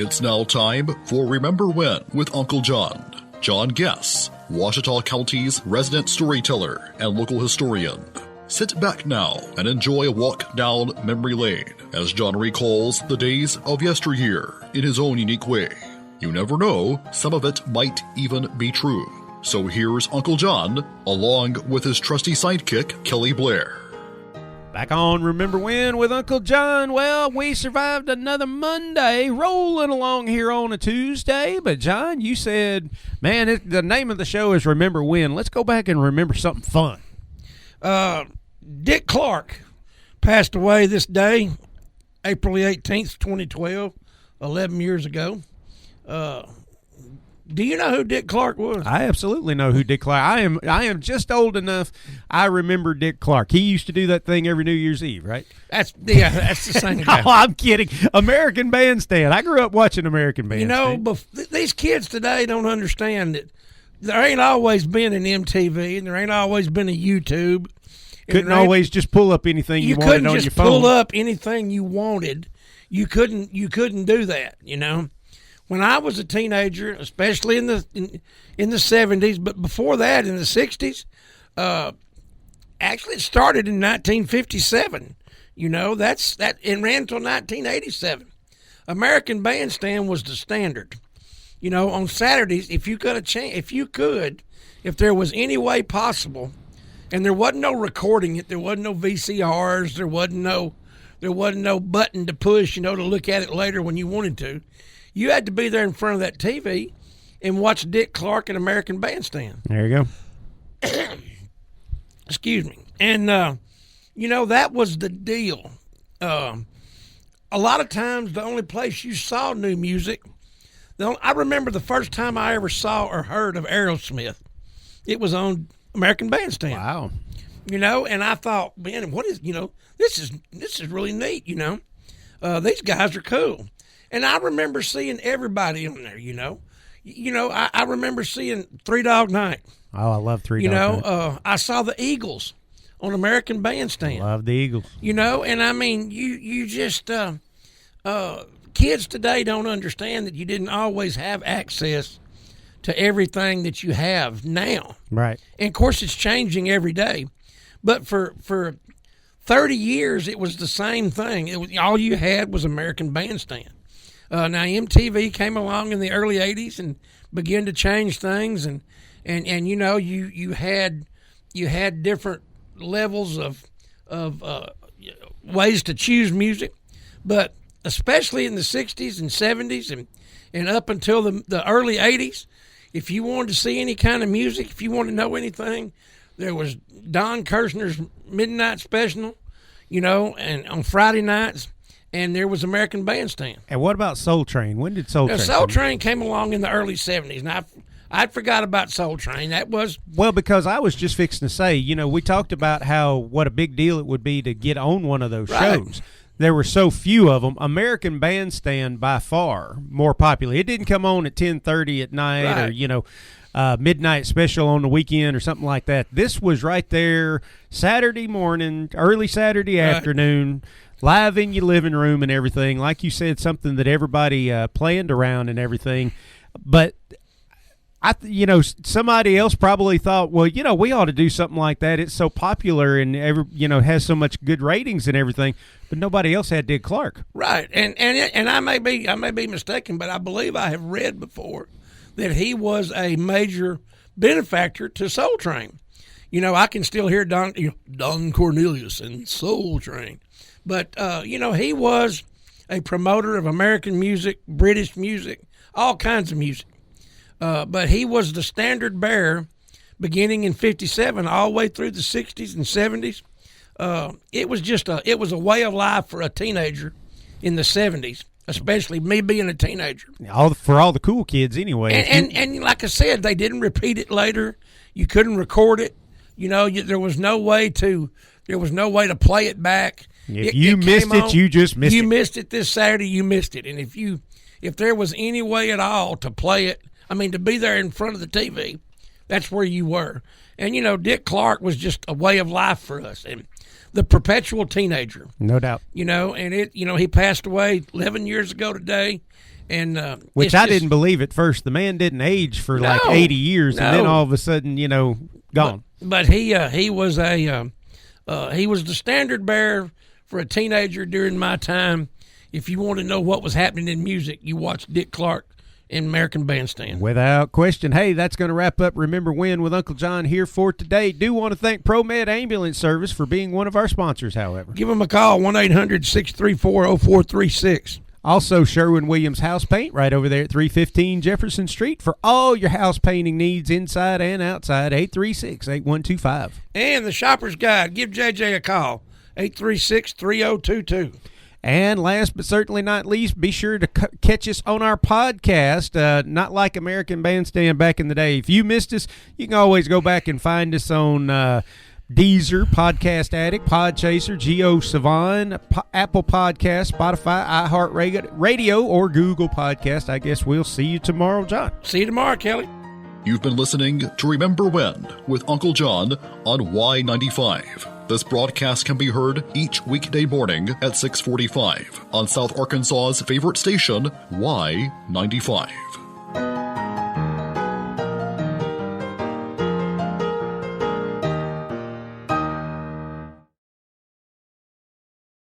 It's now time for Remember When with Uncle John. John Guess, Ouachita County's resident storyteller and local historian. Sit back now and enjoy a walk down memory lane as John recalls the days of yesteryear in his own unique way. You never know, some of it might even be true. So here's Uncle John, along with his trusty sidekick, Kelly Blair. Back on Remember When with Uncle John. Well, we survived another Monday, rolling along here on a Tuesday. But, John, you said, man, the name of the show is Remember When. Let's go back and remember something fun. Dick Clark passed away this day, April 18th, 2012, 11 years ago. Do you know who Dick Clark was? I absolutely know who Dick Clark. I am just old enough. I remember Dick Clark. He used to do that thing every New Year's Eve, right? That's the same guy. No, I'm kidding. American Bandstand. I grew up watching American Bandstand. You know, these kids today don't understand that there ain't always been an MTV and there ain't always been a YouTube. Couldn't always just pull up anything you wanted on your phone. You couldn't just pull up anything you wanted. You couldn't do that, you know. When I was a teenager, especially in the 70s, but before that in the 60s, actually it started in 1957. You know, it ran until 1987. American Bandstand was the standard. You know, on Saturdays, if there was any way possible, and there wasn't no recording it, there wasn't no VCRs, there wasn't no button to push, you know, to look at it later when you wanted to. You had to be there in front of that TV and watch Dick Clark and American Bandstand. There you go. Excuse me. And, you know, that was the deal. A lot of times the only place you saw new music, I remember the first time I ever saw or heard of Aerosmith. It was on American Bandstand. Wow. You know, and I thought, man, this is really neat, you know. These guys are cool. And I remember seeing everybody on there, you know. I remember seeing Three Dog Night. Oh, I love Three Dog Night. I saw the Eagles on American Bandstand. Love the Eagles. You know, and I mean, you just, kids today don't understand that you didn't always have access to everything that you have now. Right. And, of course, it's changing every day. But for 30 years, it was the same thing. All you had was American Bandstand. Now MTV came along in the early '80s and began to change things, and you know you had different levels of ways to choose music, but especially in the '60s and '70s and up until the early '80s, if you wanted to see any kind of music, if you wanted to know anything, there was Don Kirshner's Midnight Special, you know, and on Friday nights. And there was American Bandstand. And what about Soul Train? When did Soul Train Soul Train came along in the early 70s. And I'd forgot about Soul Train. That was... Well, because I was just fixing to say, you know, we talked about what a big deal it would be to get on one of those shows. There were so few of them. American Bandstand, by far, more popular. It didn't come on at 10:30 at night or, you know, midnight special on the weekend or something like that. This was right there Saturday morning, early Saturday afternoon, live in your living room and everything. Like you said, something that everybody planned around and everything. But, somebody else probably thought, well, you know, we ought to do something like that. It's so popular and, has so much good ratings and everything. But nobody else had Dick Clark. Right. And I may be mistaken, but I believe I have read before that he was a major benefactor to Soul Train. You know, I can still hear Don Cornelius and Soul Train. But, he was a promoter of American music, British music, all kinds of music. But he was the standard bearer beginning in 57 all the way through the 60s and 70s. It was a way of life for a teenager in the 70s, especially me being a teenager. For all the cool kids anyway. And like I said, they didn't repeat it later. You couldn't record it. You know, there was no way to play it back. If you missed it, you just missed it. You missed it this Saturday, you missed it. And if there was any way at all to play it, I mean, to be there in front of the TV, that's where you were. And, you know, Dick Clark was just a way of life for us. And the perpetual teenager. No doubt. And he passed away 11 years ago today. And which I didn't believe at first. The man didn't age for like 80 years, and then all of a sudden, gone. But he was the standard bearer for a teenager during my time. If you want to know what was happening in music, you watch Dick Clark in American Bandstand. Without question. Hey, that's going to wrap up Remember When with Uncle John here for today. Do want to thank ProMed Ambulance Service for being one of our sponsors, however. Give them a call, 1-800-634-0436. Also, Sherwin-Williams House Paint right over there at 315 Jefferson Street for all your house painting needs inside and outside, 836-8125. And the Shopper's Guide. Give JJ a call, 836-3022. And last but certainly not least, be sure to catch us on our podcast, not like American Bandstand back in the day. If you missed us, you can always go back and find us on Deezer, Podcast Addict, Podchaser, GeoSavan, Apple Podcast, Spotify, iHeartRadio, or Google Podcast. I guess we'll see you tomorrow, John. See you tomorrow, Kelly. You've been listening to Remember When with Uncle John on Y95. This broadcast can be heard each weekday morning at 6:45 on South Arkansas's favorite station, Y95.